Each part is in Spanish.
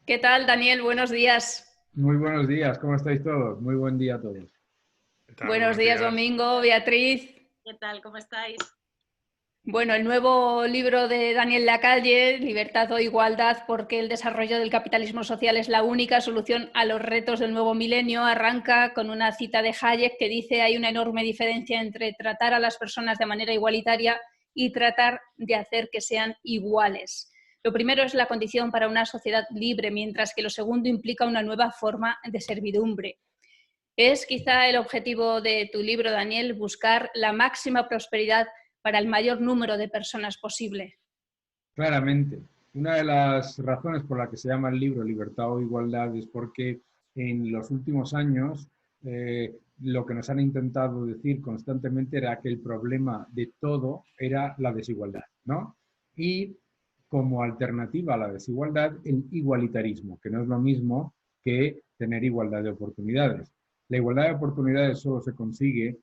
¿Qué tal, Daniel? Buenos días. Muy buenos días, ¿cómo estáis todos? Muy buen día a todos. ¿Qué tal? Buenos Buenos días, días. Domingo, Beatriz. ¿Qué tal? ¿Cómo estáis? Bueno, el nuevo libro de Daniel Lacalle, Libertad o Igualdad, ¿por qué el desarrollo del capitalismo social es la única solución a los retos del nuevo milenio?, arranca con una cita de Hayek que dice: hay una enorme diferencia entre tratar a las personas de manera igualitaria y tratar de hacer que sean iguales. Lo primero es la condición para una sociedad libre, mientras que lo segundo implica una nueva forma de servidumbre. Es quizá el objetivo de tu libro, Daniel, buscar la máxima prosperidad para el mayor número de personas posible. Claramente, una de las razones por la que se llama el libro Libertad o Igualdad es porque en los últimos años lo que nos han intentado decir constantemente era que el problema de todo era la desigualdad, ¿no? Y como alternativa a la desigualdad, el igualitarismo, que no es lo mismo que tener igualdad de oportunidades. La igualdad de oportunidades solo se consigue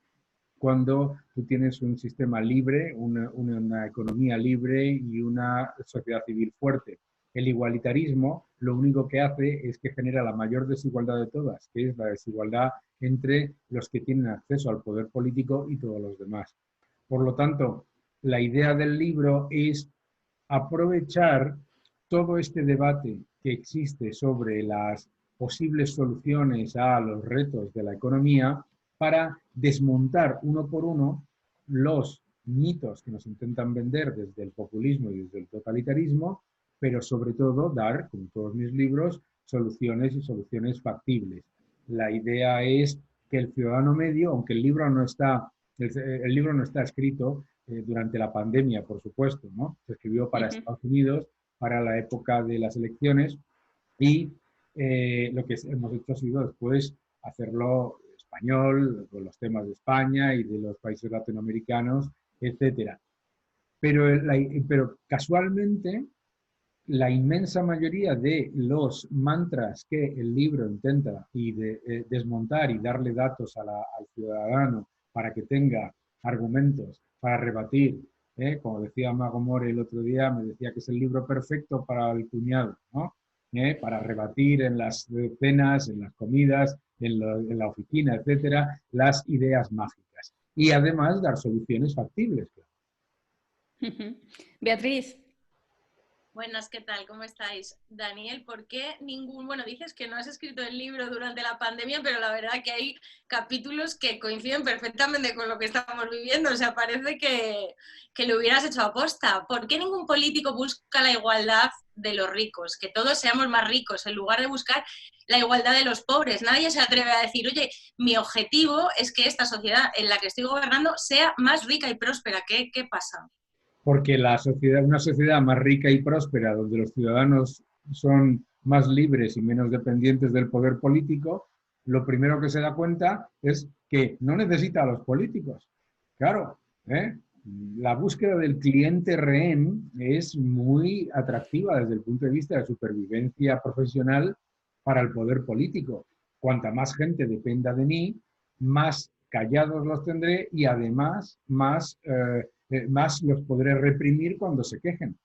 cuando tú tienes un sistema libre, una economía libre y una sociedad civil fuerte. El igualitarismo lo único que hace es que genera la mayor desigualdad de todas, que es la desigualdad entre los que tienen acceso al poder político y todos los demás. Por lo tanto, la idea del libro es aprovechar todo este debate que existe sobre las posibles soluciones a los retos de la economía para desmontar uno por uno los mitos que nos intentan vender desde el populismo y desde el totalitarismo, pero sobre todo dar, como todos mis libros, soluciones y soluciones factibles. La idea es que el ciudadano medio, aunque el libro no está escrito durante la pandemia, por supuesto, ¿no? Se escribió para Estados Unidos, para la época de las elecciones, y lo que hemos hecho ha sido después hacerlo español, con los temas de España y de los países latinoamericanos, etcétera. Pero casualmente, la inmensa mayoría de los mantras que el libro intenta desmontar y darle datos al ciudadano para que tenga argumentos para rebatir, como decía Mago More el otro día, me decía que es el libro perfecto para el cuñado, ¿no? Para rebatir en las cenas, en las comidas, en la oficina, etcétera, las ideas mágicas. Y además dar soluciones factibles. Beatriz. Buenas, ¿qué tal? ¿Cómo estáis? Daniel, ¿por qué bueno, dices que no has escrito el libro durante la pandemia, pero la verdad que hay capítulos que coinciden perfectamente con lo que estamos viviendo, o sea, parece que lo hubieras hecho a posta. ¿Por qué ningún político busca la igualdad de los ricos? Que todos seamos más ricos, en lugar de buscar la igualdad de los pobres. Nadie se atreve a decir, oye, mi objetivo es que esta sociedad en la que estoy gobernando sea más rica y próspera. ¿Qué pasa? Porque una sociedad más rica y próspera, donde los ciudadanos son más libres y menos dependientes del poder político, lo primero que se da cuenta es que no necesita a los políticos. Claro, ¿eh? La búsqueda del cliente rehén es muy atractiva desde el punto de vista de supervivencia profesional para el poder político. Cuanta más gente dependa de mí, más callados los tendré y además más los podré reprimir cuando se quejen,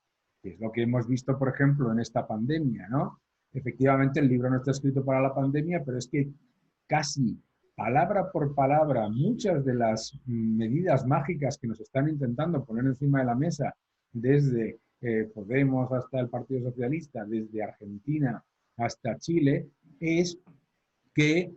que es lo que hemos visto, por ejemplo, en esta pandemia, ¿no? Efectivamente, el libro no está escrito para la pandemia, pero es que casi palabra por palabra, muchas de las medidas mágicas que nos están intentando poner encima de la mesa, desde Podemos hasta el Partido Socialista, desde Argentina hasta Chile, es que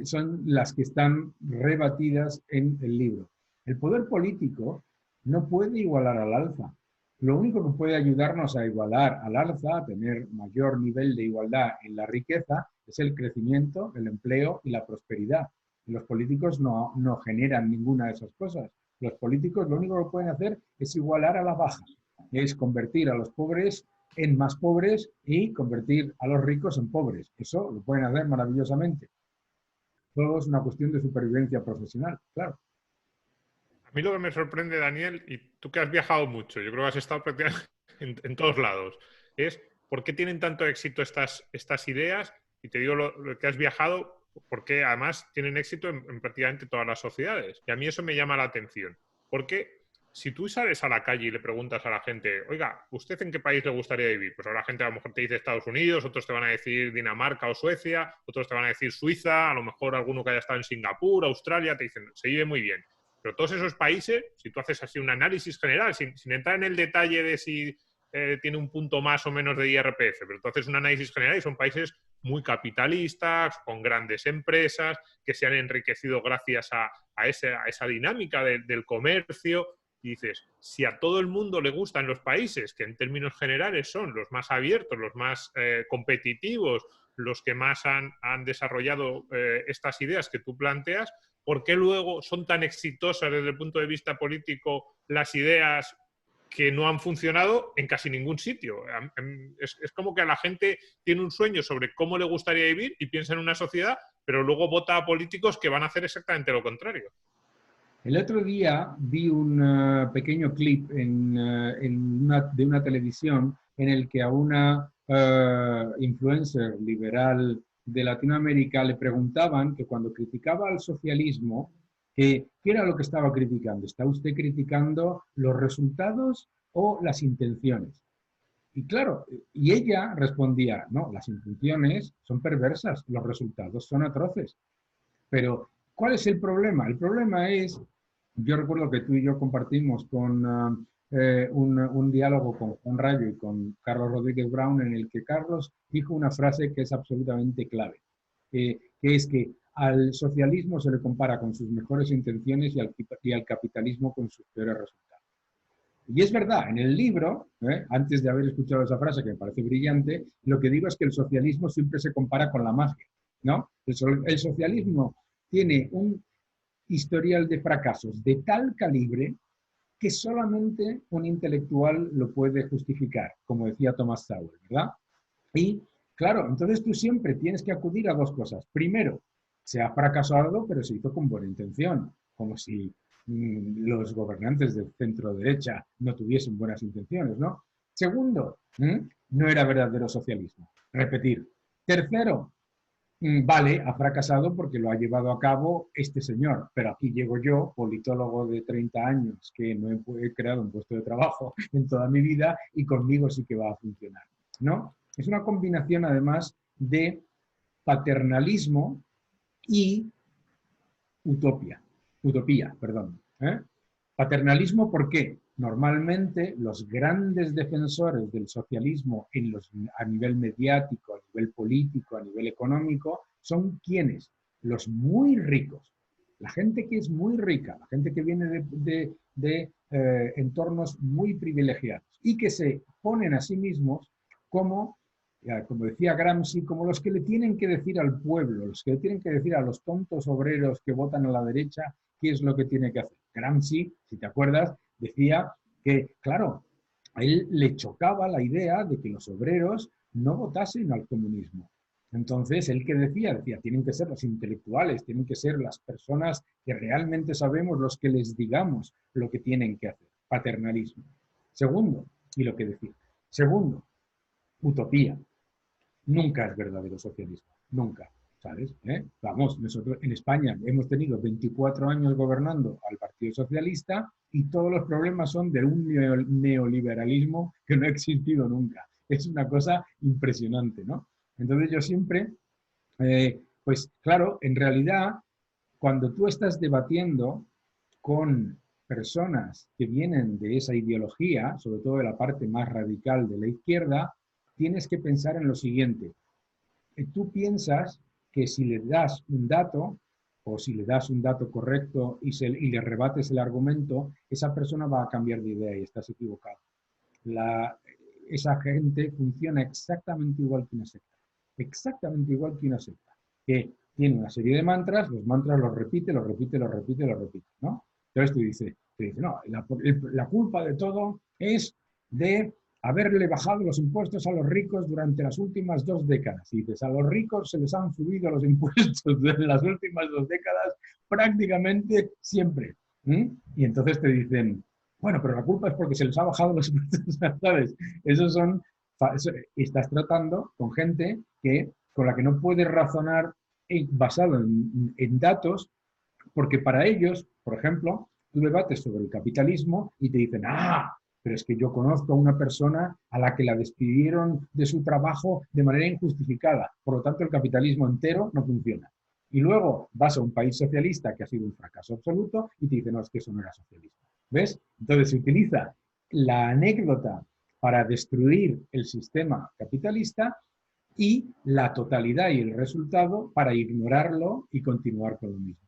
son las que están rebatidas en el libro. El poder político no puede igualar al alza. Lo único que puede ayudarnos a igualar al alza, a tener mayor nivel de igualdad en la riqueza, es el crecimiento, el empleo y la prosperidad. Los políticos no generan ninguna de esas cosas. Los políticos lo único que pueden hacer es igualar a la baja, es convertir a los pobres en más pobres y convertir a los ricos en pobres. Eso lo pueden hacer maravillosamente. Todo es una cuestión de supervivencia profesional, claro. A mí lo que me sorprende, Daniel, y tú que has viajado mucho, yo creo que has estado prácticamente en todos lados, es por qué tienen tanto éxito estas ideas, y te digo lo que has viajado, porque además tienen éxito en prácticamente todas las sociedades. Y a mí eso me llama la atención. ¿Por qué si tú sales a la calle y le preguntas a la gente, oiga, ¿usted en qué país le gustaría vivir? Pues ahora la gente a lo mejor te dice Estados Unidos, otros te van a decir Dinamarca o Suecia, otros te van a decir Suiza, a lo mejor alguno que haya estado en Singapur, Australia, te dicen, se vive muy bien. Pero todos esos países, si tú haces así un análisis general, sin entrar en el detalle de si tiene un punto más o menos de IRPF, pero tú haces un análisis general y son países muy capitalistas, con grandes empresas, que se han enriquecido gracias a esa dinámica del comercio. Y dices, si a todo el mundo le gustan los países que en términos generales son los más abiertos, los más competitivos, los que más han desarrollado estas ideas que tú planteas, ¿por qué luego son tan exitosas desde el punto de vista político las ideas que no han funcionado en casi ningún sitio? Es como que a la gente tiene un sueño sobre cómo le gustaría vivir y piensa en una sociedad, pero luego vota a políticos que van a hacer exactamente lo contrario. El otro día vi un pequeño clip de una televisión en el que a una influencer liberal de Latinoamérica le preguntaban que cuando criticaba al socialismo, ¿qué era lo que estaba criticando? ¿Está usted criticando los resultados o las intenciones? Y claro, y ella respondía, no, las intenciones son perversas, los resultados son atroces. Pero, ¿cuál es el problema? El problema es, yo recuerdo que tú y yo compartimos con un diálogo con Juan Rayo y con Carlos Rodríguez Brown, en el que Carlos dijo una frase que es absolutamente clave, que es que al socialismo se le compara con sus mejores intenciones y al capitalismo con sus peores resultados. Y es verdad, en el libro, antes de haber escuchado esa frase que me parece brillante, lo que digo es que el socialismo siempre se compara con la magia, ¿no? El socialismo tiene un historial de fracasos de tal calibre que solamente un intelectual lo puede justificar, como decía Thomas Sowell, ¿verdad? Y claro, entonces tú siempre tienes que acudir a dos cosas. Primero, se ha fracasado, pero se hizo con buena intención, como si los gobernantes de centro derecha no tuviesen buenas intenciones, ¿no? Segundo, no era verdadero socialismo. Repetir. Tercero, vale, ha fracasado porque lo ha llevado a cabo este señor, pero aquí llego yo, politólogo de 30 años, que no he creado un puesto de trabajo en toda mi vida y conmigo sí que va a funcionar, ¿no? Es una combinación, además, de paternalismo y utopía, perdón. Paternalismo, ¿por qué? Normalmente los grandes defensores del socialismo a nivel mediático, a nivel político, a nivel económico, son ¿quiénes? Los muy ricos. La gente que es muy rica, la gente que viene de entornos muy privilegiados y que se ponen a sí mismos como decía Gramsci, como los que le tienen que decir al pueblo, los que le tienen que decir a los tontos obreros que votan a la derecha qué es lo que tiene que hacer. Gramsci, si te acuerdas, decía que, claro, a él le chocaba la idea de que los obreros no votasen al comunismo. Entonces, él que decía, tienen que ser los intelectuales, tienen que ser las personas que realmente sabemos los que les digamos lo que tienen que hacer. Paternalismo. Segundo, y lo que decía. Segundo, utopía. Nunca es verdadero socialismo. Nunca. ¿Sabes? Vamos, nosotros en España hemos tenido 24 años gobernando al Partido Socialista y todos los problemas son de un neoliberalismo que no ha existido nunca. Es una cosa impresionante, ¿no? Entonces yo siempre, pues claro, en realidad, cuando tú estás debatiendo con personas que vienen de esa ideología, sobre todo de la parte más radical de la izquierda, tienes que pensar en lo siguiente. Tú piensas que si le das un dato, o si le das un dato correcto y le rebates el argumento, esa persona va a cambiar de idea y estás equivocado. Esa gente funciona exactamente igual que una secta. Exactamente igual que una secta. Que tiene una serie de mantras, los mantras los repite, ¿no? Entonces tú dices, no, la culpa de todo es de haberle bajado los impuestos a los ricos durante las últimas 2 décadas. Y dices, a los ricos se les han subido los impuestos durante las últimas 2 décadas prácticamente siempre. Y entonces te dicen, bueno, pero la culpa es porque se les ha bajado los impuestos, ¿sabes? Estás tratando con gente con la que no puedes razonar basado en datos, porque para ellos, por ejemplo, Tú debates sobre el capitalismo y te dicen, ¡ah! Pero es que yo conozco a una persona a la que la despidieron de su trabajo de manera injustificada. Por lo tanto, el capitalismo entero no funciona. Y luego vas a un país socialista que ha sido un fracaso absoluto y te dicen, no, es que eso no era socialismo. ¿Ves? Entonces se utiliza la anécdota para destruir el sistema capitalista y la totalidad y el resultado para ignorarlo y continuar con lo mismo.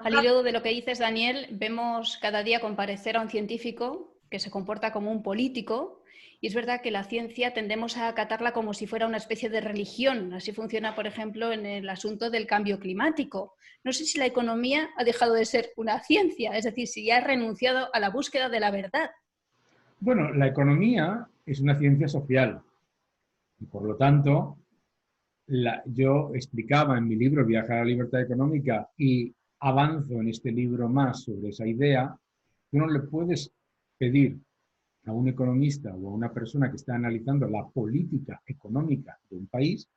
Al hilo de lo que dices, Daniel, vemos cada día comparecer a un científico que se comporta como un político, y es verdad que la ciencia tendemos a acatarla como si fuera una especie de religión. Así funciona, por ejemplo, en el asunto del cambio climático. No sé si la economía ha dejado de ser una ciencia, es decir, si ya ha renunciado a la búsqueda de la verdad. Bueno, la economía es una ciencia social y por lo tanto yo explicaba en mi libro Viaje a la libertad económica y avanzo en este libro más sobre esa idea. Tú no le puedes pedir a un economista o a una persona que está analizando la política económica de un país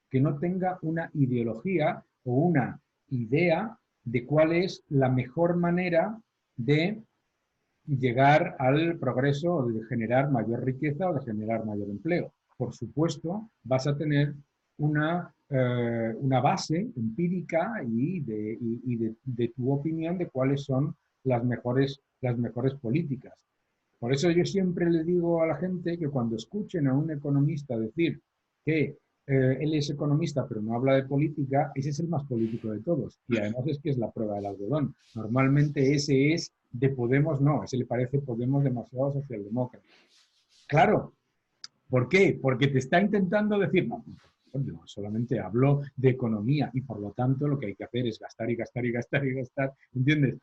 que no tenga una ideología o una idea de cuál es la mejor manera de llegar al progreso o de generar mayor riqueza o de generar mayor empleo. Por supuesto, vas a tener una base empírica y de tu opinión de cuáles son las mejores políticas. Por eso yo siempre le digo a la gente que cuando escuchen a un economista decir que él es economista pero no habla de política, ese es el más político de todos. Y además es que es la prueba del algodón. Normalmente ese es de Podemos, no, ese le parece Podemos demasiado socialdemócrata. Claro, ¿por qué? Porque te está intentando decir, no, solamente hablo de economía y por lo tanto lo que hay que hacer es gastar y gastar y gastar y gastar, ¿entiendes?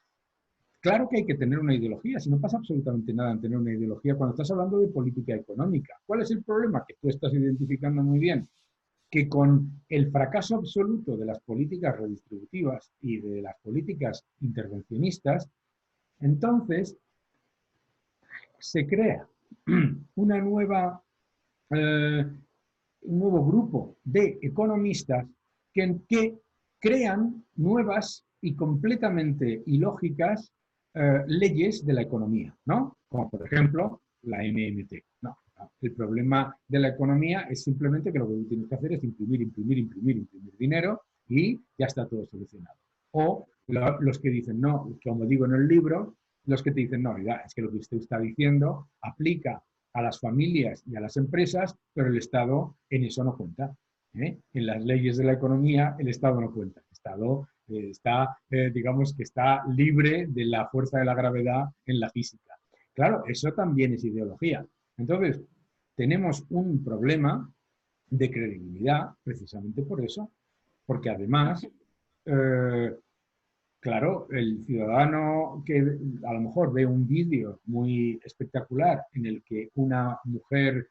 Claro que hay que tener una ideología, si no pasa absolutamente nada en tener una ideología cuando estás hablando de política económica. ¿Cuál es el problema? Que tú estás identificando muy bien, que con el fracaso absoluto de las políticas redistributivas y de las políticas intervencionistas, entonces se crea un nuevo grupo de economistas que crean nuevas y completamente ilógicas leyes de la economía, ¿no? Como por ejemplo la MMT. No, el problema de la economía es simplemente que lo que tú tienes que hacer es imprimir dinero y ya está todo solucionado. O los que dicen, no, como digo en el libro, los que te dicen, no, es que lo que usted está diciendo aplica a las familias y a las empresas, pero el Estado en eso no cuenta. En las leyes de la economía el Estado no cuenta. El Estado digamos que está libre de la fuerza de la gravedad en la física. Claro, eso también es ideología. Entonces, tenemos un problema de credibilidad precisamente por eso, porque además, claro, el ciudadano que a lo mejor ve un vídeo muy espectacular en el que una mujer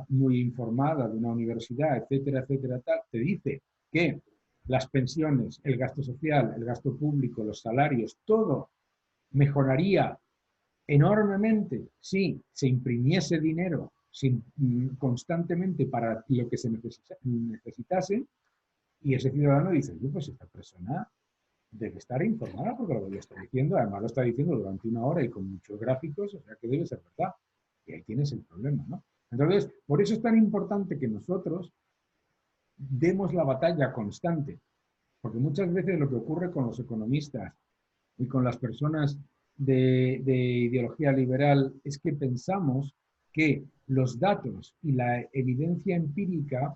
muy informada de una universidad, etcétera, etcétera, tal, te dice que las pensiones, el gasto social, el gasto público, los salarios, todo mejoraría enormemente si se imprimiese dinero constantemente para lo que se necesitase, y ese ciudadano dice, pues esta persona debe estar informada porque lo que yo estoy diciendo, además lo está diciendo durante una hora y con muchos gráficos, o sea que debe ser verdad. Y ahí tienes el problema, ¿no? Entonces, por eso es tan importante que nosotros demos la batalla constante, porque muchas veces lo que ocurre con los economistas y con las personas de ideología liberal es que pensamos que los datos y la evidencia empírica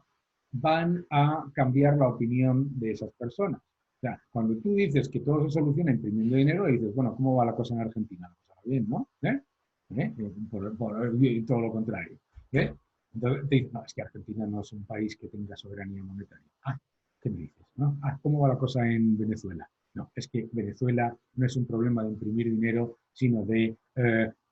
van a cambiar la opinión de esas personas. O sea, cuando tú dices que todo se soluciona imprimiendo dinero, dices, bueno, ¿cómo va la cosa en Argentina? Pues va bien, ¿no? Por todo lo contrario. Entonces te dicen, no, es que Argentina no es un país que tenga soberanía monetaria. Ah, ¿qué me dices? ¿No? Ah, ¿cómo va la cosa en Venezuela? No, es que Venezuela no es un problema de imprimir dinero, sino de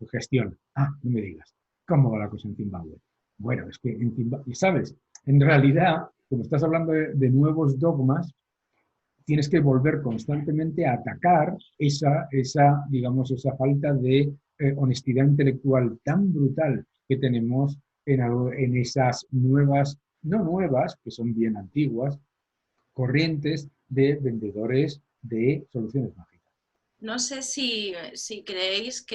gestión. Ah, no me digas. ¿Cómo va la cosa en Zimbabue? Bueno, es que en Zimbabue, ¿sabes? En realidad, como estás hablando de nuevos dogmas, tienes que volver constantemente a atacar esa falta de honestidad intelectual tan brutal que tenemos en esas nuevas, no nuevas, que son bien antiguas, corrientes de vendedores de soluciones mágicas. No sé si crees,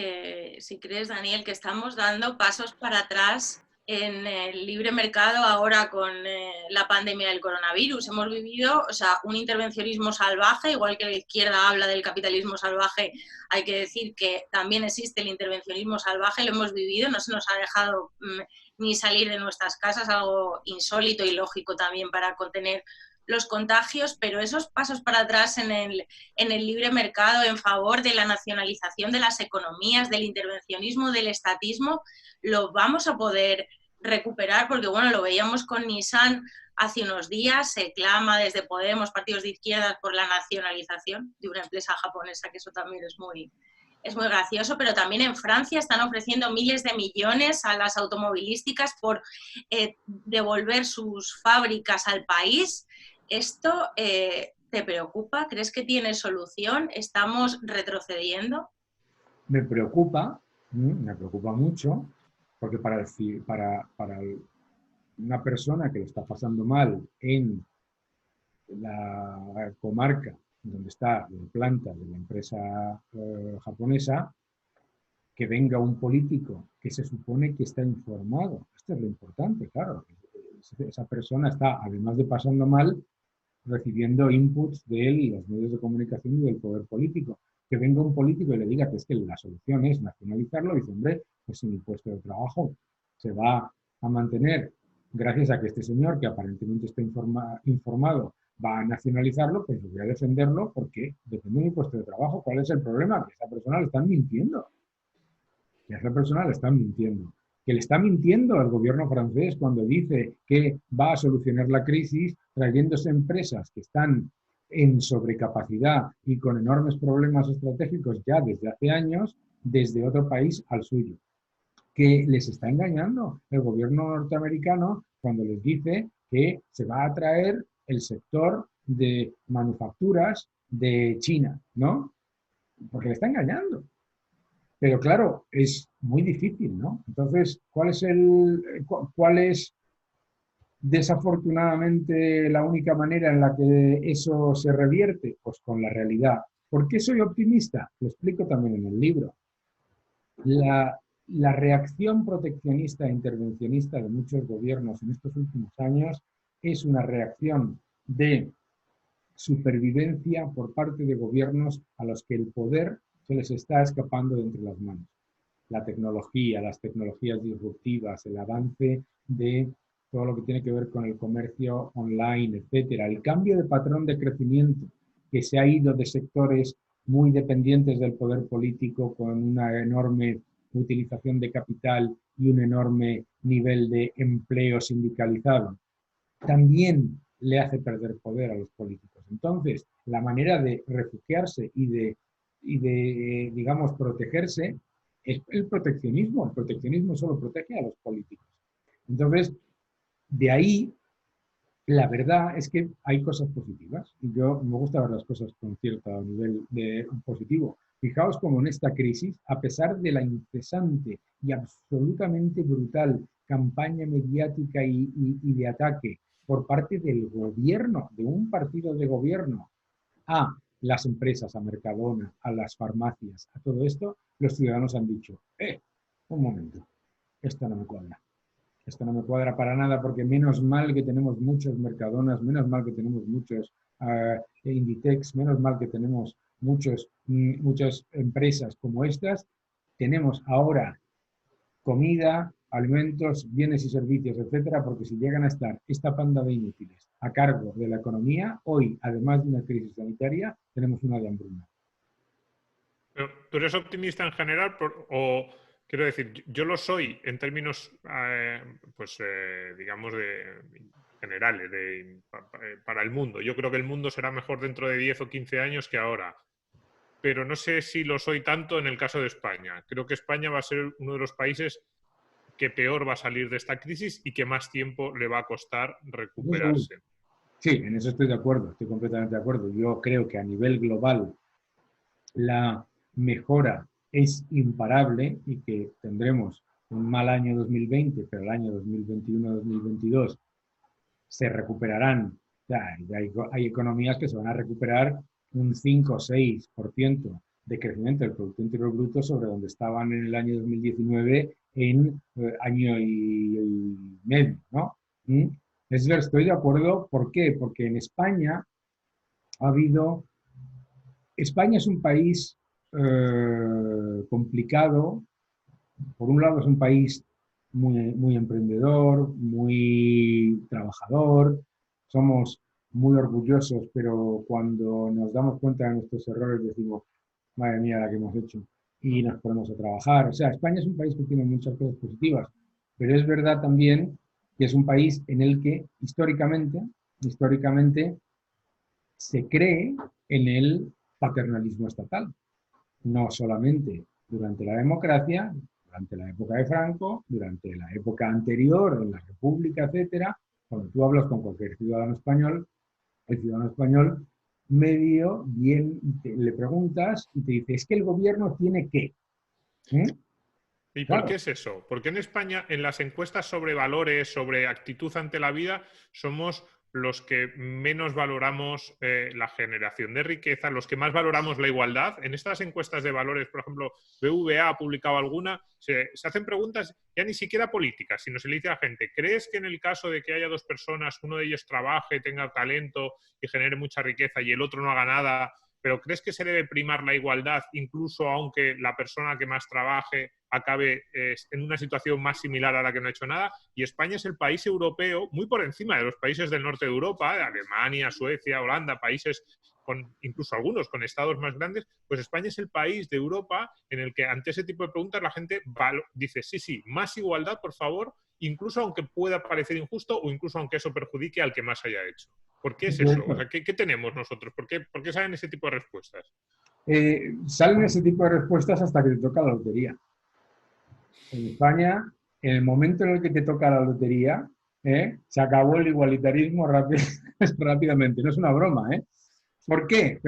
Daniel, que estamos dando pasos para atrás en el libre mercado ahora con la pandemia del coronavirus. Hemos vivido, o sea, un intervencionismo salvaje, igual que la izquierda habla del capitalismo salvaje, hay que decir que también existe el intervencionismo salvaje, lo hemos vivido, no se nos ha dejado ni salir de nuestras casas, algo insólito y lógico también para contener los contagios, pero esos pasos para atrás en el libre mercado en favor de la nacionalización de las economías, del intervencionismo, del estatismo, lo vamos a poder recuperar, porque bueno, lo veíamos con Nissan hace unos días, se clama desde Podemos, partidos de izquierdas, por la nacionalización de una empresa japonesa, que eso también es muy gracioso, pero también en Francia están ofreciendo miles de millones a las automovilísticas por devolver sus fábricas al país. ¿Esto te preocupa? ¿Crees que tiene solución? ¿Estamos retrocediendo? Me preocupa mucho, porque para una persona que lo está pasando mal en la comarca donde está la planta de la empresa japonesa, que venga un político que se supone que está informado. Esto es lo importante, claro. Esa persona está, además de pasando mal, recibiendo inputs de él y los medios de comunicación y del poder político. Que venga un político y le diga que es que la solución es nacionalizarlo, dice, hombre, pues sin el puesto de trabajo se va a mantener gracias a que este señor, que aparentemente está informado, va a nacionalizarlo, pues yo voy a defenderlo porque depende de mi puesto de trabajo. ¿Cuál es el problema? Que a esa persona le están mintiendo. Que a esa persona le están mintiendo. Que le está mintiendo al gobierno francés cuando dice que va a solucionar la crisis trayéndose empresas que están en sobrecapacidad y con enormes problemas estratégicos ya desde hace años, desde otro país al suyo. Que les está engañando el gobierno norteamericano cuando les dice que se va a traer el sector de manufacturas de China, ¿no? Porque le está engañando. Pero claro, es muy difícil, ¿no? Entonces, ¿cuál es desafortunadamente la única manera en la que eso se revierte? Pues con la realidad. ¿Por qué soy optimista? Lo explico también en el libro. La reacción proteccionista e intervencionista de muchos gobiernos en estos últimos años es una reacción de supervivencia por parte de gobiernos a los que el poder se les está escapando de entre las manos. La tecnología, las tecnologías disruptivas, el avance de todo lo que tiene que ver con el comercio online, etcétera, el cambio de patrón de crecimiento que se ha ido de sectores muy dependientes del poder político con una enorme utilización de capital y un enorme nivel de empleo sindicalizado, también le hace perder poder a los políticos. Entonces, la manera de refugiarse y de digamos, protegerse es el proteccionismo. El proteccionismo solo protege a los políticos. Entonces, de ahí, la verdad es que hay cosas positivas. Y yo me gusta ver las cosas con cierto nivel de positivo. Fijaos cómo en esta crisis, a pesar de la incesante y absolutamente brutal campaña mediática y de ataque por parte del gobierno, de un partido de gobierno, a las empresas, a Mercadona, a las farmacias, a todo esto, los ciudadanos han dicho, un momento, esto no me cuadra. Esto no me cuadra para nada porque menos mal que tenemos muchos Mercadonas, menos mal que tenemos muchos Inditex, menos mal que tenemos muchas empresas como estas. Tenemos ahora comida, alimentos, bienes y servicios, etcétera, porque si llegan a estar esta panda de inútiles a cargo de la economía, hoy, además de una crisis sanitaria, tenemos una de hambruna. Pero, ¿tú eres optimista en general o quiero decir, yo lo soy en términos, digamos, generales, para el mundo? Yo creo que el mundo será mejor dentro de 10 o 15 años que ahora. Pero no sé si lo soy tanto en el caso de España. Creo que España va a ser uno de los países que peor va a salir de esta crisis y que más tiempo le va a costar recuperarse. Sí, en eso estoy de acuerdo, estoy completamente de acuerdo. Yo creo que a nivel global la mejora es imparable y que tendremos un mal año 2020, pero el año 2021-2022 se recuperarán. O sea, hay economías que se van a recuperar un 5 o 6% de crecimiento del Producto Interior Bruto sobre donde estaban en el año 2019 en año y medio, ¿no? Estoy de acuerdo. ¿Por qué? Porque en España ha habido... España es un país complicado. Por un lado es un país muy emprendedor, muy trabajador. Somos muy orgullosos, pero cuando nos damos cuenta de nuestros errores decimos, madre mía, la que hemos hecho, y nos ponemos a trabajar. O sea, España es un país que tiene muchas cosas positivas, pero es verdad también que es un país en el que históricamente se cree en el paternalismo estatal. No solamente durante la democracia, durante la época de Franco, durante la época anterior, en la República, etcétera. Cuando tú hablas con cualquier ciudadano español, el ciudadano español medio bien le preguntas y te dice, es que el gobierno tiene que. ¿Y Claro. por qué es eso? Porque en España, en las encuestas sobre valores, sobre actitud ante la vida, somos los que menos valoramos la generación de riqueza, los que más valoramos la igualdad. En estas encuestas de valores, por ejemplo, BVA ha publicado alguna, se hacen preguntas ya ni siquiera políticas, sino se le dice a la gente, ¿crees que en el caso de que haya dos personas, uno de ellos trabaje, tenga talento y genere mucha riqueza y el otro no haga nada, pero crees que se debe primar la igualdad incluso aunque la persona que más trabaje acabe en una situación más similar a la que no ha hecho nada? Y España es el país europeo, muy por encima de los países del norte de Europa, de Alemania, Suecia, Holanda, países con incluso algunos con estados más grandes, pues España es el país de Europa en el que ante ese tipo de preguntas la gente dice, sí, más igualdad, por favor, incluso aunque pueda parecer injusto o incluso aunque eso perjudique al que más haya hecho. ¿Por qué es eso? O sea, ¿qué tenemos nosotros? ¿Por qué salen ese tipo de respuestas? Salen ese tipo de respuestas hasta que te toca la lotería. En España, en el momento en el que te toca la lotería, se acabó el igualitarismo rápidamente. No es una broma, ¿eh? ¿Por qué?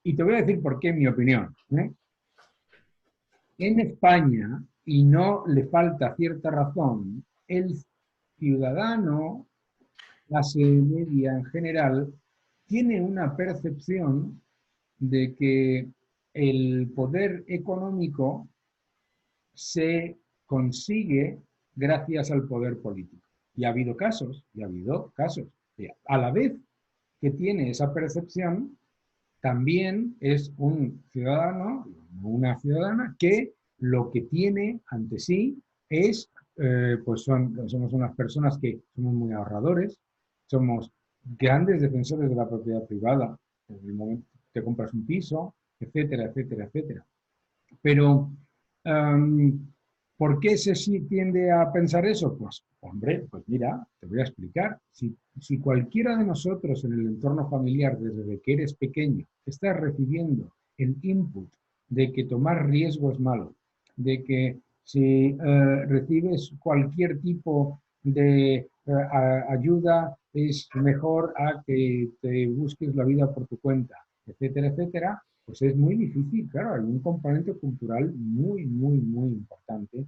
Y te voy a decir por qué, en mi opinión. En España, y no le falta cierta razón, el ciudadano, clase media en general, tiene una percepción de que el poder económico se consigue gracias al poder político. Y ha habido casos. A la vez que tiene esa percepción, también es un ciudadano, una ciudadana, que lo que tiene ante sí es, somos unas personas que somos muy ahorradores, somos grandes defensores de la propiedad privada, en el momento que te compras un piso, etcétera, etcétera, etcétera. Pero, ¿por qué se tiende a pensar eso? Pues, hombre, pues mira, te voy a explicar. Si cualquiera de nosotros en el entorno familiar, desde que eres pequeño, estás recibiendo el input de que tomar riesgo es malo, de que si recibes cualquier tipo de ayuda es mejor a que te busques la vida por tu cuenta, etcétera, etcétera, pues es muy difícil. Claro, hay un componente cultural muy importante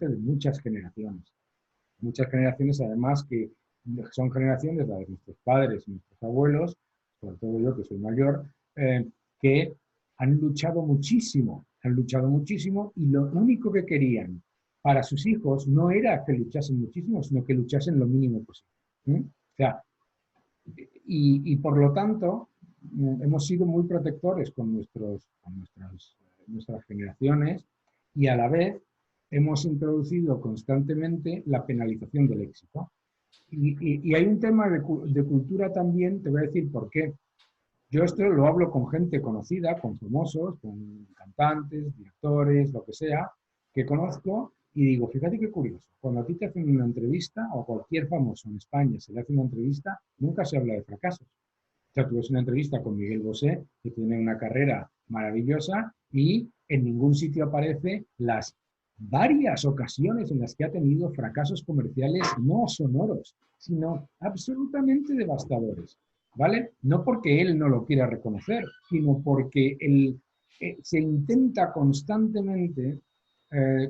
de muchas generaciones. Muchas generaciones, además, que son generaciones, la de nuestros padres y nuestros abuelos, sobre todo yo que soy mayor, que han luchado muchísimo y lo único que querían para sus hijos no era que luchasen muchísimo, sino que luchasen lo mínimo posible. O sea, y por lo tanto, hemos sido muy protectores con nuestras generaciones y a la vez hemos introducido constantemente la penalización del éxito. Y hay un tema de cultura también, te voy a decir por qué. Yo esto lo hablo con gente conocida, con famosos, con cantantes, directores, lo que sea, que conozco y digo, fíjate qué curioso, cuando a ti te hacen una entrevista, o a cualquier famoso en España se le hace una entrevista, nunca se habla de fracasos. O sea, tú ves una entrevista con Miguel Bosé, que tiene una carrera maravillosa, y en ningún sitio aparece las varias ocasiones en las que ha tenido fracasos comerciales no sonoros, sino absolutamente devastadores, ¿vale? No porque él no lo quiera reconocer, sino porque se intenta constantemente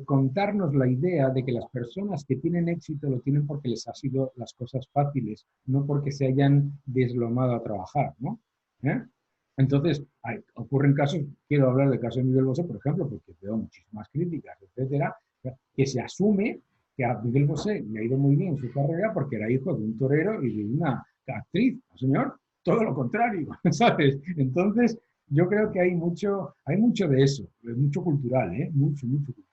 contarnos la idea de que las personas que tienen éxito lo tienen porque les ha sido las cosas fáciles, no porque se hayan deslomado a trabajar, ¿no? Entonces, ocurren casos, quiero hablar del caso de Miguel Bosé, por ejemplo, porque veo muchísimas críticas, etcétera, que se asume que a Miguel Bosé le ha ido muy bien en su carrera porque era hijo de un torero y de una actriz. Señor, todo lo contrario, ¿sabes? Entonces, yo creo que hay mucho de eso, mucho cultural, ¿eh? Mucho cultural.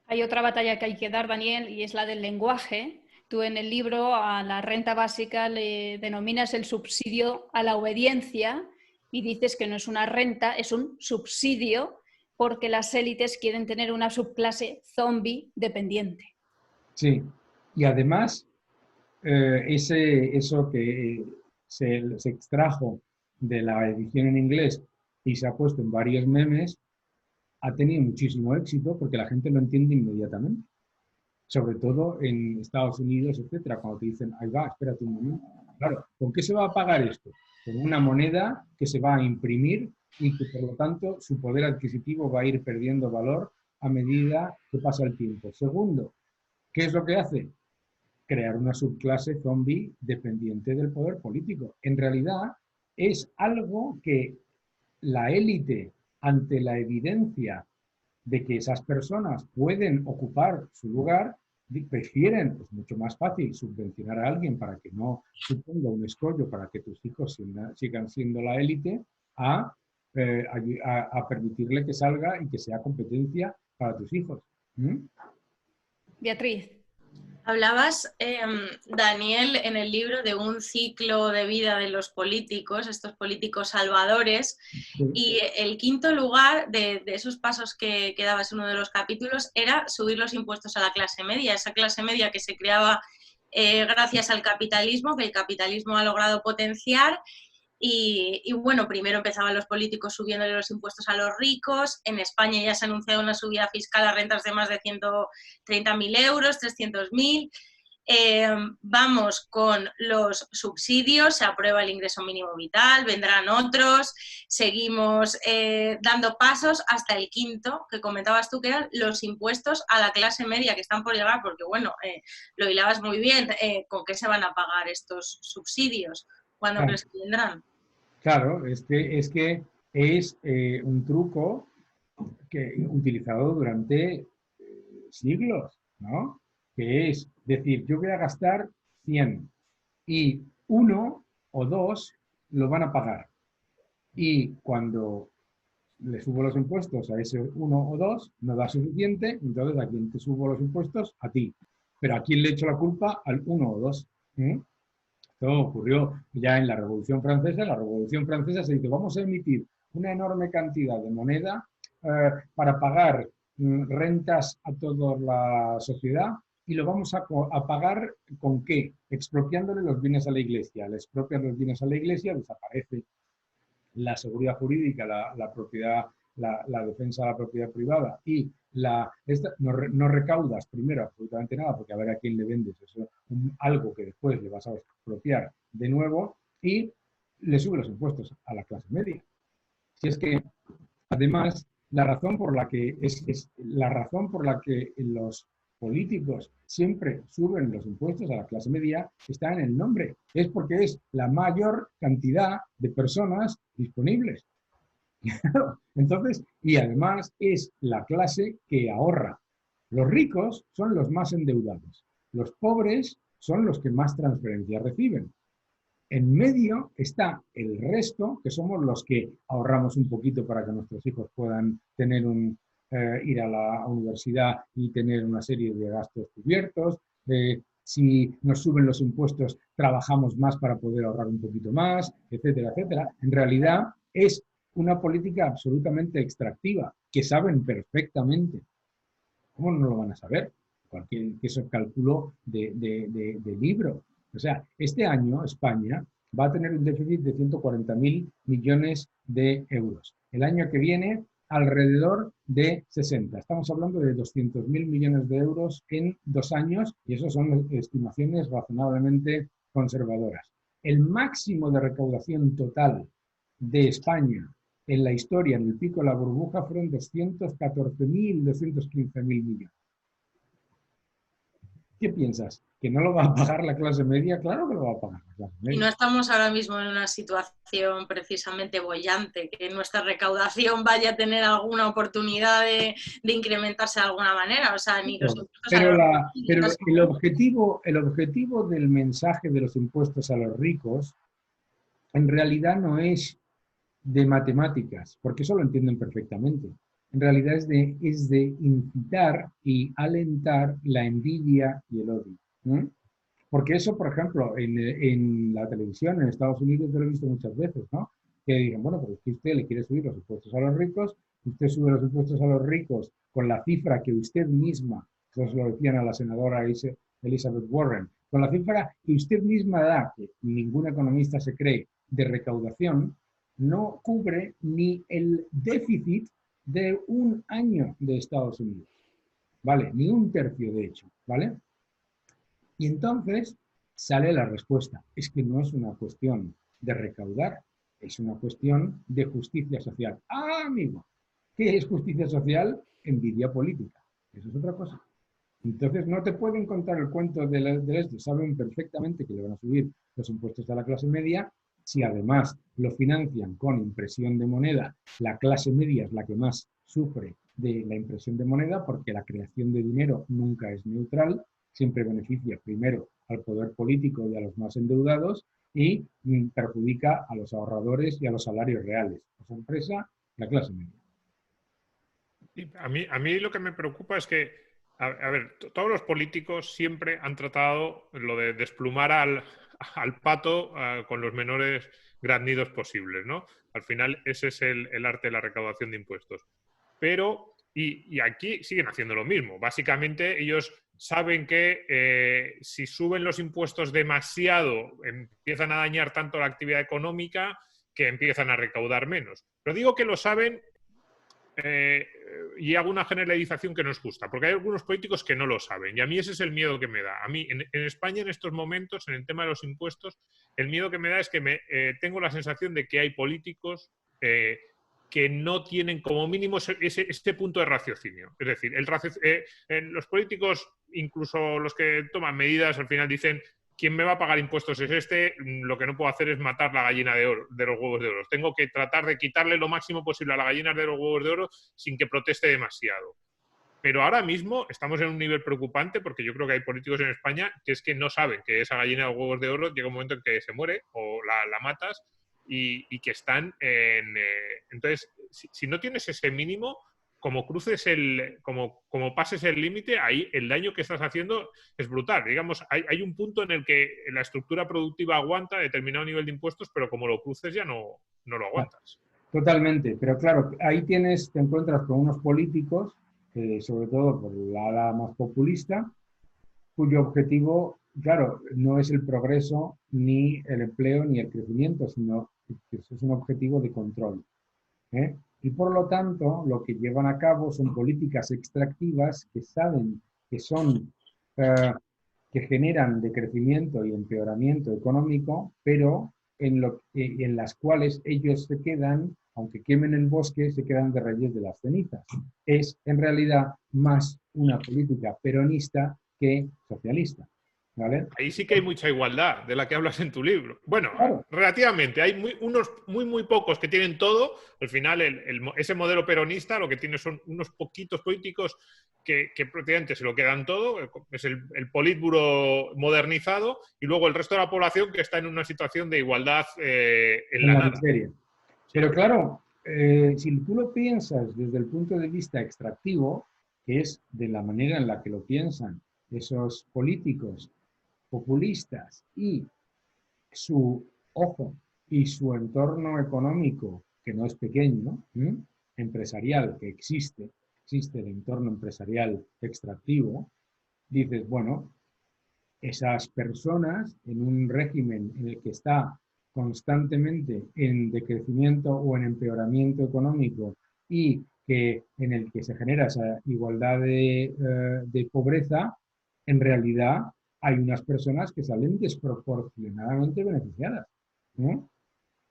Hay otra batalla que hay que dar, Daniel, y es la del lenguaje. Tú en el libro a la renta básica le denominas el subsidio a la obediencia y dices que no es una renta, es un subsidio porque las élites quieren tener una subclase zombie dependiente. Sí, y además eso que se extrajo de la edición en inglés y se ha puesto en varios memes, ha tenido muchísimo éxito porque la gente lo entiende inmediatamente. Sobre todo en Estados Unidos, etcétera, cuando te dicen, ahí va, espérate un momento. Claro, ¿con qué se va a pagar esto? Con una moneda que se va a imprimir y que, por lo tanto, su poder adquisitivo va a ir perdiendo valor a medida que pasa el tiempo. Segundo, ¿qué es lo que hace? Crear una subclase zombie dependiente del poder político. En realidad, es algo que la élite, ante la evidencia de que esas personas pueden ocupar su lugar, prefieren, pues mucho más fácil, subvencionar a alguien para que no suponga un escollo para que tus hijos sigan siendo la élite, a permitirle que salga y que sea competencia para tus hijos. Beatriz. Hablabas, Daniel, en el libro de un ciclo de vida de los políticos, estos políticos salvadores, sí. Y el quinto lugar de esos pasos que dabas en uno de los capítulos era subir los impuestos a la clase media, esa clase media que se creaba gracias al capitalismo, que el capitalismo ha logrado potenciar. Y bueno, primero empezaban los políticos subiéndole los impuestos a los ricos. En España ya se ha anunciado una subida fiscal a rentas de más de 130.000 euros, 300.000. Vamos con los subsidios, se aprueba el ingreso mínimo vital, vendrán otros, seguimos dando pasos hasta el quinto, que comentabas tú, que eran los impuestos a la clase media, que están por llegar, porque bueno, lo hilabas muy bien, ¿con qué se van a pagar estos subsidios? ¿Cuándo crees que vendrán? Claro, es que es un truco utilizado durante siglos, ¿no? Que es decir, yo voy a gastar 100 y 1 o 2 lo van a pagar. Y cuando le subo los impuestos a ese 1 o 2, no da suficiente, entonces ¿a quién te subo los impuestos? A ti. Pero ¿a quién le echo la culpa? Al 1 o 2. Esto ocurrió ya en la Revolución Francesa. En la Revolución Francesa se dice, vamos a emitir una enorme cantidad de moneda para pagar rentas a toda la sociedad y lo vamos a pagar ¿con qué? Expropiándole los bienes a la Iglesia. Le expropian los bienes a la Iglesia, desaparece la seguridad jurídica, la propiedad, la defensa de la propiedad privada y no recaudas primero absolutamente nada porque a ver a quién le vendes eso, algo que después le vas a expropiar de nuevo y le sube los impuestos a la clase media. Si es que, además, la razón por la que los políticos siempre suben los impuestos a la clase media está en el nombre. Es porque es la mayor cantidad de personas disponibles. Entonces, y además es la clase que ahorra. Los ricos son los más endeudados. Los pobres son los que más transferencias reciben. En medio está el resto, que somos los que ahorramos un poquito para que nuestros hijos puedan tener ir a la universidad y tener una serie de gastos cubiertos. Si nos suben los impuestos, trabajamos más para poder ahorrar un poquito más, etcétera, etcétera. En realidad es una política absolutamente extractiva, que saben perfectamente. ¿Cómo no lo van a saber? Cualquier que eso cálculo de libro. O sea, este año España va a tener un déficit de 140.000 millones de euros. El año que viene, alrededor de 60. Estamos hablando de 200.000 millones de euros en 2 años y eso son estimaciones razonablemente conservadoras. El máximo de recaudación total de España en la historia, en el pico de la burbuja, fueron 214.000, 215.000 millones. ¿Qué piensas? ¿Que no lo va a pagar la clase media? Claro que lo va a pagar la clase Y media. no estamos ahora mismo en una situación precisamente boyante, que nuestra recaudación vaya a tener alguna oportunidad de incrementarse de alguna manera. O sea, ni los impuestos a Pero, los pero ricos. el objetivo del mensaje de los impuestos a los ricos en realidad no es de matemáticas, porque eso lo entienden perfectamente. En realidad es de incitar y alentar la envidia y el odio. ¿No? Porque eso, por ejemplo, en la televisión en Estados Unidos yo lo he visto muchas veces, ¿no? Que dicen, bueno, pero es que usted le quiere subir los impuestos a los ricos, usted sube los impuestos a los ricos con la cifra que usted misma, eso se lo decían a la senadora Elizabeth Warren, con la cifra que usted misma da, que ningún economista se cree, de recaudación, no cubre ni el déficit de un año de Estados Unidos, ¿vale? Ni un tercio, de hecho, ¿vale? Y entonces sale la respuesta. Es que no es una cuestión de recaudar, es una cuestión de justicia social. Ah, amigo, ¿qué es justicia social? Envidia política. Eso es otra cosa. Entonces no te pueden contar el cuento de esto. Saben perfectamente que le van a subir los impuestos a la clase media. Si además lo financian con impresión de moneda, la clase media es la que más sufre de la impresión de moneda porque la creación de dinero nunca es neutral, siempre beneficia primero al poder político y a los más endeudados y perjudica a los ahorradores y a los salarios reales. Esa empresa, la clase media. Y a mí lo que me preocupa es que, a ver, todos los políticos siempre han tratado lo de desplumar al pato con los menores graznidos posibles, ¿no? Al final ese es el arte de la recaudación de impuestos. Pero, y aquí siguen haciendo lo mismo. Básicamente ellos saben que si suben los impuestos demasiado, empiezan a dañar tanto la actividad económica que empiezan a recaudar menos. Pero digo que lo saben y hago una generalización que no es justa, porque hay algunos políticos que no lo saben, y a mí ese es el miedo que me da. A mí, en España, en estos momentos, en el tema de los impuestos, el miedo que me da es que tengo la sensación de que hay políticos que no tienen como mínimo ese punto de raciocinio. Es decir, los políticos, incluso los que toman medidas, al final dicen: quien me va a pagar impuestos es este, lo que no puedo hacer es matar la gallina de oro, de los huevos de oro. Tengo que tratar de quitarle lo máximo posible a la gallina de los huevos de oro sin que proteste demasiado. Pero ahora mismo estamos en un nivel preocupante porque yo creo que hay políticos en España que es que no saben que esa gallina de los huevos de oro llega un momento en que se muere o la matas y que están en... entonces, si no tienes ese mínimo, como pases el límite, ahí el daño que estás haciendo es brutal. Digamos, hay un punto en el que la estructura productiva aguanta determinado nivel de impuestos, pero como lo cruces ya no lo aguantas. Totalmente, pero claro, ahí te encuentras con unos políticos, sobre todo por la ala más populista, cuyo objetivo, claro, no es el progreso, ni el empleo, ni el crecimiento, sino que es un objetivo de control. ¿Eh? Y por lo tanto, lo que llevan a cabo son políticas extractivas que saben que son, que generan decrecimiento y empeoramiento económico, pero en las cuales ellos se quedan, aunque quemen el bosque, se quedan de reyes de las cenizas. Es en realidad más una política peronista que socialista. ¿Vale? Ahí sí que hay mucha igualdad de la que hablas en tu libro. Bueno, Claro. relativamente. Hay unos muy pocos que tienen todo. Al final, ese modelo peronista lo que tiene son unos poquitos políticos que prácticamente se lo quedan todo. Es el politburo modernizado y luego el resto de la población que está en una situación de igualdad en la nada. Miseria. Pero claro, si tú lo piensas desde el punto de vista extractivo, que es de la manera en la que lo piensan esos políticos populistas y su ojo y su entorno económico, que no es pequeño, empresarial, que existe el entorno empresarial extractivo, dices, bueno, esas personas en un régimen en el que está constantemente en decrecimiento o en empeoramiento económico y en el que se genera esa igualdad de pobreza, en realidad hay unas personas que salen desproporcionadamente beneficiadas. ¿No?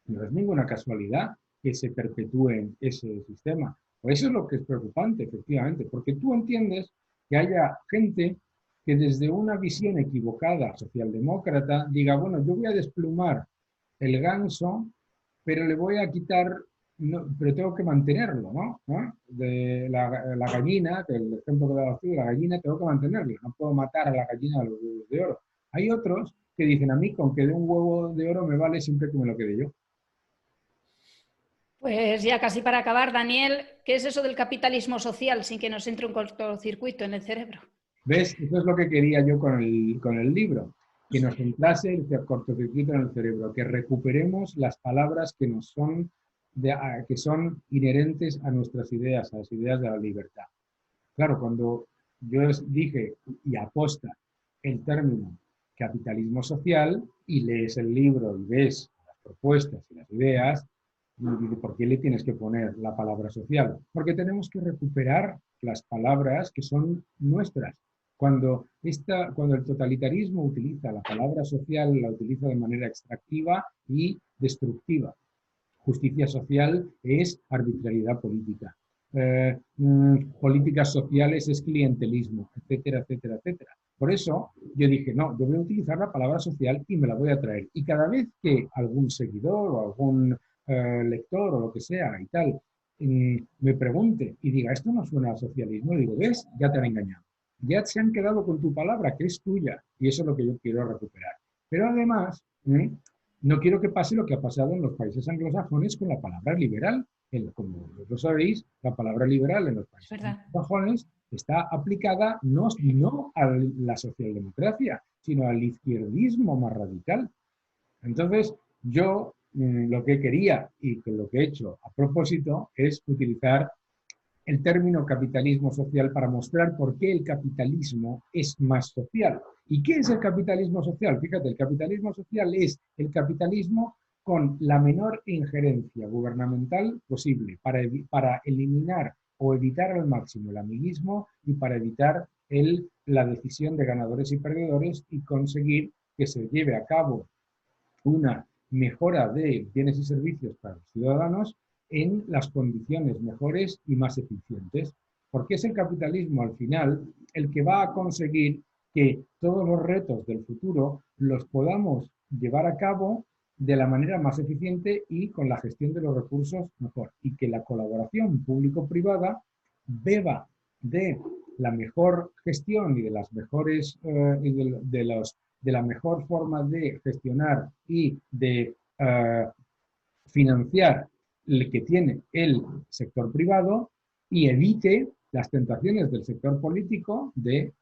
No es ninguna casualidad que se perpetúe ese sistema. Por eso es lo que es preocupante, efectivamente, porque tú entiendes que haya gente que desde una visión equivocada socialdemócrata diga, bueno, yo voy a desplumar el ganso, pero le voy a quitar, no, pero tengo que mantenerlo, ¿no? ¿No? De la gallina, que el ejemplo que daba tú, la gallina, tengo que mantenerlo, no puedo matar a la gallina de los huevos de oro. Hay otros que dicen, a mí con que dé un huevo de oro me vale siempre que me lo quede yo. Pues ya casi para acabar, Daniel, ¿qué es eso del capitalismo social sin que nos entre un cortocircuito en el cerebro? ¿Ves? Eso es lo que quería yo con el libro, que nos entrase el cortocircuito en el cerebro, que recuperemos las palabras que nos son, que son inherentes a nuestras ideas, a las ideas de la libertad. Claro, cuando yo dije, y aposta, el término capitalismo social, y lees el libro y ves las propuestas y las ideas, y ¿por qué le tienes que poner la palabra social? Porque tenemos que recuperar las palabras que son nuestras. Cuando el totalitarismo utiliza la palabra social, la utiliza de manera extractiva y destructiva. Justicia social es arbitrariedad política. Políticas sociales es clientelismo, etcétera, etcétera, etcétera. Por eso yo dije, no, yo voy a utilizar la palabra social y me la voy a traer. Y cada vez que algún seguidor o algún lector o lo que sea y tal, me pregunte y diga, esto no suena a socialismo, digo, ¿ves? Ya te han engañado. Ya se han quedado con tu palabra, que es tuya, y eso es lo que yo quiero recuperar. Pero además, no quiero que pase lo que ha pasado en los países anglosajones con la palabra liberal. Como vosotros sabéis, la palabra liberal en los países anglosajones está aplicada no a la socialdemocracia, sino al izquierdismo más radical. Entonces, yo lo que quería y lo que he hecho a propósito es utilizar el término capitalismo social para mostrar por qué el capitalismo es más social. ¿Y qué es el capitalismo social? Fíjate, el capitalismo social es el capitalismo con la menor injerencia gubernamental posible para eliminar o evitar al máximo el amiguismo y para evitar la decisión de ganadores y perdedores y conseguir que se lleve a cabo una mejora de bienes y servicios para los ciudadanos en las condiciones mejores y más eficientes. Porque es el capitalismo, al final, el que va a conseguir que todos los retos del futuro los podamos llevar a cabo de la manera más eficiente y con la gestión de los recursos mejor. Y que la colaboración público-privada beba de la mejor gestión y de las mejores de la mejor forma de gestionar y de financiar el que tiene el sector privado y evite las tentaciones del sector político de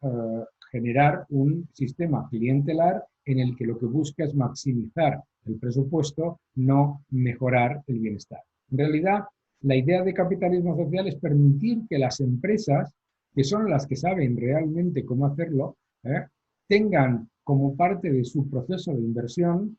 generar un sistema clientelar en el que lo que busca es maximizar el presupuesto, no mejorar el bienestar. En realidad, la idea de capitalismo social es permitir que las empresas, que son las que saben realmente cómo hacerlo, tengan como parte de su proceso de inversión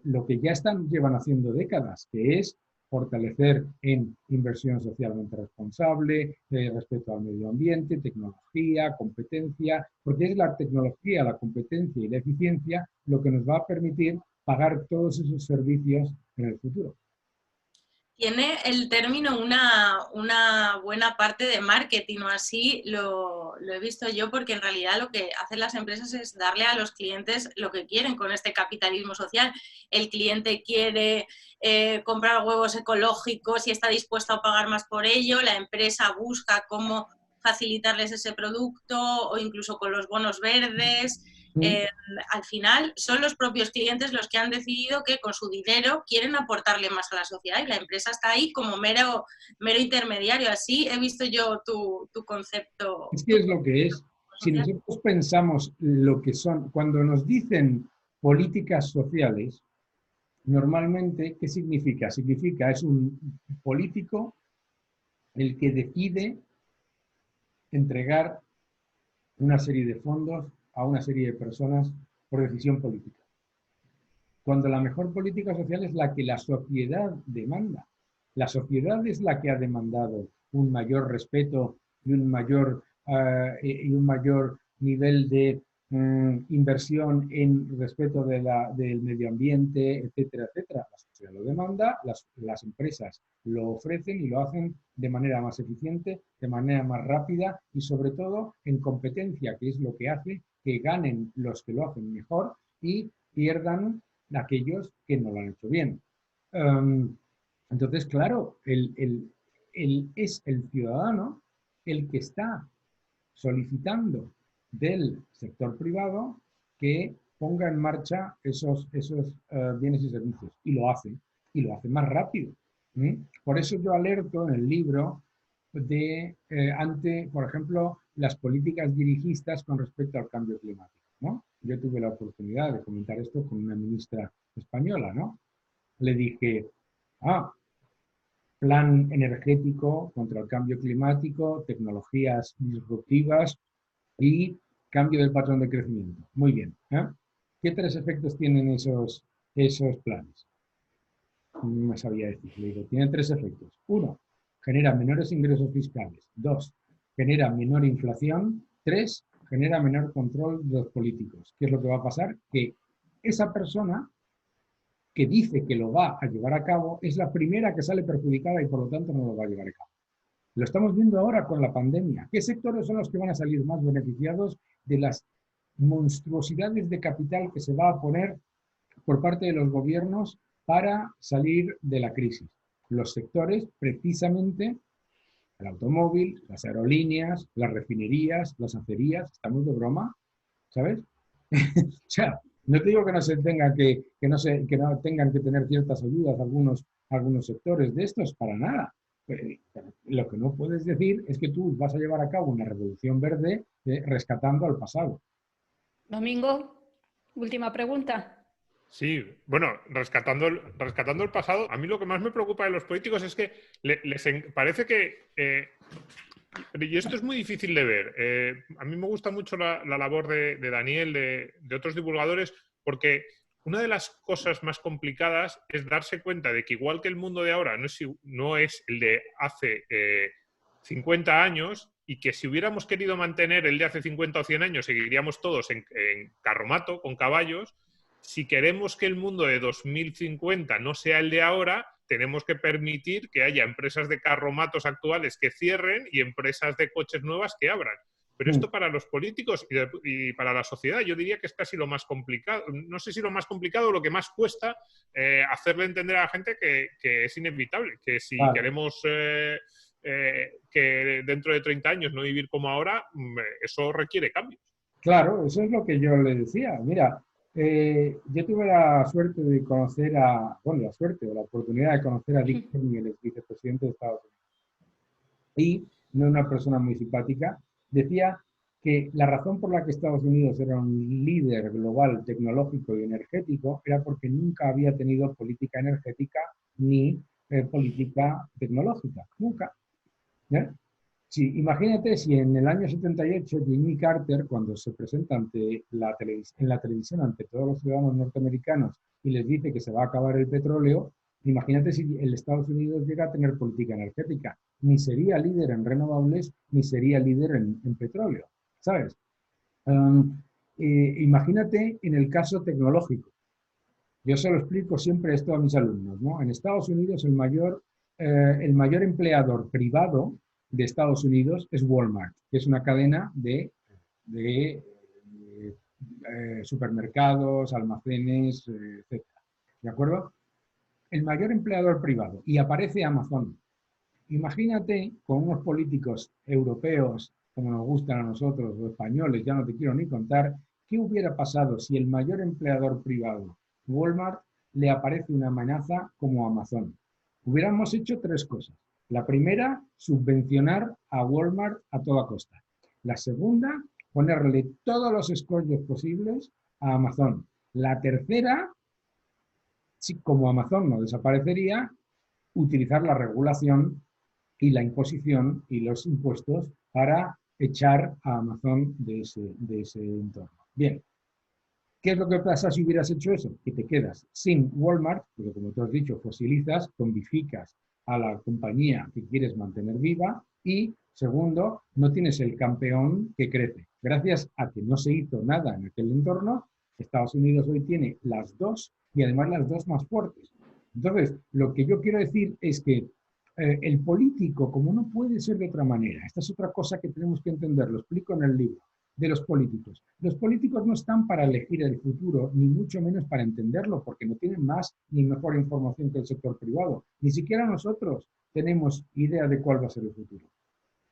lo que ya llevan haciendo décadas, que es fortalecer en inversión socialmente responsable, respeto al medio ambiente, tecnología, competencia, porque es la tecnología, la competencia y la eficiencia lo que nos va a permitir pagar todos esos servicios en el futuro. Tiene el término una buena parte de marketing, o así lo he visto yo, porque en realidad lo que hacen las empresas es darle a los clientes lo que quieren con este capitalismo social. El cliente quiere comprar huevos ecológicos y está dispuesto a pagar más por ello, la empresa busca cómo facilitarles ese producto o incluso con los bonos verdes. Al final son los propios clientes los que han decidido que con su dinero quieren aportarle más a la sociedad y la empresa está ahí como mero intermediario. Así he visto yo tu concepto. Es que es lo que es. Si nosotros pensamos lo que son, cuando nos dicen políticas sociales, normalmente, ¿qué significa? Significa, es un político el que decide entregar una serie de fondos a una serie de personas por decisión política. Cuando la mejor política social es la que la sociedad demanda. La sociedad es la que ha demandado un mayor respeto y un mayor nivel de inversión en respeto del medio ambiente, etcétera, etcétera. La sociedad lo demanda, las empresas lo ofrecen y lo hacen de manera más eficiente, de manera más rápida y sobre todo en competencia, que es lo que hace que ganen los que lo hacen mejor y pierdan aquellos que no lo han hecho bien. Entonces, claro, es el ciudadano el que está solicitando del sector privado que ponga en marcha esos bienes y servicios. Y lo hace más rápido. Por eso yo alerto en el libro ante, por ejemplo, las políticas dirigistas con respecto al cambio climático, ¿no? Yo tuve la oportunidad de comentar esto con una ministra española, ¿no? Le dije, plan energético contra el cambio climático, tecnologías disruptivas y cambio del patrón de crecimiento. Muy bien. ¿Qué 3 efectos tienen esos planes? No me sabía decir. Le digo, tienen 3 efectos. 1, genera menores ingresos fiscales. 2, genera menor inflación. 3, genera menor control de los políticos. ¿Qué es lo que va a pasar? Que esa persona que dice que lo va a llevar a cabo es la primera que sale perjudicada y por lo tanto no lo va a llevar a cabo. Lo estamos viendo ahora con la pandemia. ¿Qué sectores son los que van a salir más beneficiados de las monstruosidades de capital que se va a poner por parte de los gobiernos para salir de la crisis? Los sectores, precisamente, el automóvil, las aerolíneas, las refinerías, las acerías. ¿Estamos de broma? ¿Sabes? O sea, no te digo que no se tenga que no tengan que tener ciertas ayudas algunos sectores de estos, para nada. Lo que no puedes decir es que tú vas a llevar a cabo una revolución verde rescatando al pasado. Domingo, última pregunta. Sí, bueno, rescatando el pasado, a mí lo que más me preocupa de los políticos es que parece que... y esto es muy difícil de ver. A mí me gusta mucho la labor de Daniel, de otros divulgadores, porque una de las cosas más complicadas es darse cuenta de que igual que el mundo de ahora no es el de hace 50 años, y que si hubiéramos querido mantener el de hace 50 o 100 años seguiríamos todos en carromato, con caballos. Si queremos que el mundo de 2050 no sea el de ahora, tenemos que permitir que haya empresas de carromatos actuales que cierren y empresas de coches nuevas que abran. Pero esto para los políticos y para la sociedad yo diría que es casi lo más complicado. No sé si lo más complicado o lo que más cuesta hacerle entender a la gente que es inevitable, que si queremos que dentro de 30 años no vivir como ahora, eso requiere cambios. Claro, eso es lo que yo le decía. Mira, yo tuve la suerte de conocer la oportunidad de conocer a Dick Cheney, el ex vicepresidente de Estados Unidos. Y no una persona muy simpática, decía que la razón por la que Estados Unidos era un líder global tecnológico y energético era porque nunca había tenido política energética ni política tecnológica. Nunca. Sí, imagínate si en el año 78 Jimmy Carter, cuando se presenta en la televisión ante todos los ciudadanos norteamericanos y les dice que se va a acabar el petróleo, imagínate si el Estados Unidos llega a tener política energética. Ni sería líder en renovables, ni sería líder en petróleo, ¿sabes? Imagínate en el caso tecnológico. Yo se lo explico siempre esto a mis alumnos, ¿no? En Estados Unidos el mayor empleador privado de Estados Unidos es Walmart, que es una cadena de supermercados, almacenes, etc. ¿De acuerdo? El mayor empleador privado. Y aparece Amazon. Imagínate con unos políticos europeos, como nos gustan a nosotros, o españoles, ya no te quiero ni contar, ¿qué hubiera pasado si el mayor empleador privado, Walmart, le aparece una amenaza como Amazon? Hubiéramos hecho 3 cosas. La primera, subvencionar a Walmart a toda costa. La segunda, ponerle todos los escollos posibles a Amazon. La tercera, si como Amazon no desaparecería, utilizar la regulación y la imposición y los impuestos para echar a Amazon de ese entorno. Bien. ¿Qué es lo que pasa si hubieras hecho eso? Que te quedas sin Walmart, porque como tú has dicho, fosilizas, zombificas a la compañía que quieres mantener viva y, segundo, no tienes el campeón que crece. Gracias a que no se hizo nada en aquel entorno, Estados Unidos hoy tiene las dos y además las dos más fuertes. Entonces, lo que yo quiero decir es que el político, como no puede ser de otra manera, esta es otra cosa que tenemos que entender, lo explico en el libro, de los políticos. Los políticos no están para elegir el futuro, ni mucho menos para entenderlo, porque no tienen más ni mejor información que el sector privado. Ni siquiera nosotros tenemos idea de cuál va a ser el futuro.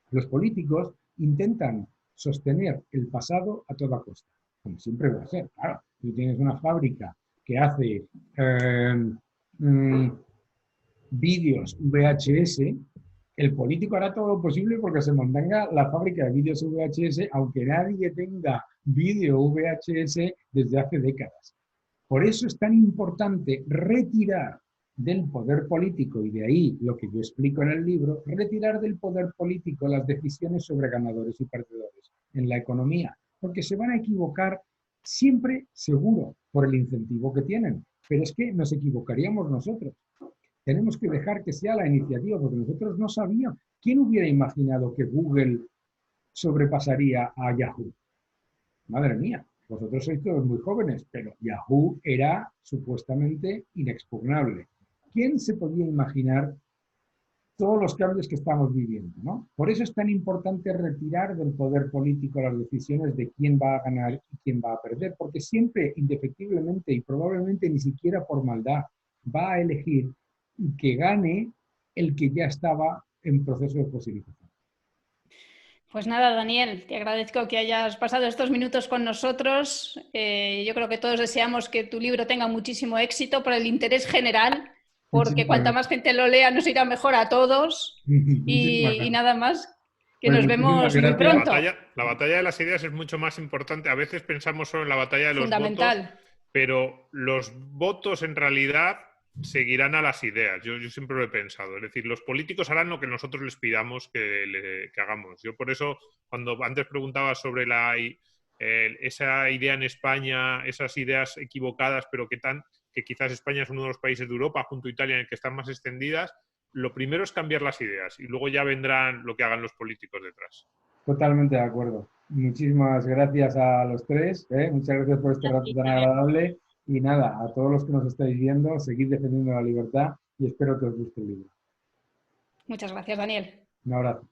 Los políticos intentan sostener el pasado a toda costa, como siempre va a ser. Claro, tú tienes una fábrica que hace vídeos VHS, el político hará todo lo posible porque se mantenga la fábrica de vídeos VHS, aunque nadie tenga vídeo VHS desde hace décadas. Por eso es tan importante retirar del poder político, y de ahí lo que yo explico en el libro, retirar del poder político las decisiones sobre ganadores y perdedores en la economía, porque se van a equivocar siempre, seguro, por el incentivo que tienen. Pero es que nos equivocaríamos nosotros. Tenemos que dejar que sea la iniciativa, porque nosotros no sabíamos. ¿Quién hubiera imaginado que Google sobrepasaría a Yahoo? Madre mía, vosotros sois todos muy jóvenes, pero Yahoo era supuestamente inexpugnable. ¿Quién se podía imaginar todos los cambios que estamos viviendo, ¿no? Por eso es tan importante retirar del poder político las decisiones de quién va a ganar y quién va a perder, porque siempre, indefectiblemente y probablemente ni siquiera por maldad, va a elegir que gane el que ya estaba en proceso de fosilización. Pues nada, Daniel, te agradezco que hayas pasado estos minutos con nosotros. Yo creo que todos deseamos que tu libro tenga muchísimo éxito por el interés general, porque cuanta más gente lo lea nos irá mejor a todos. Y nada más, que pues nos vemos muy pronto. La batalla de las ideas es mucho más importante. A veces pensamos solo en la batalla de los votos, pero los votos en realidad seguirán a las ideas. Yo siempre lo he pensado. Es decir, los políticos harán lo que nosotros les pidamos que hagamos. Yo por eso, cuando antes preguntaba sobre esa idea en España, esas ideas equivocadas, pero que quizás España es uno de los países de Europa, junto a Italia, en el que están más extendidas, lo primero es cambiar las ideas y luego ya vendrán lo que hagan los políticos detrás. Totalmente de acuerdo. Muchísimas gracias a los tres. Muchas gracias por este rato tan agradable. Y nada, a todos los que nos estáis viendo, seguid defendiendo la libertad y espero que os guste el libro. Muchas gracias, Daniel. Un abrazo.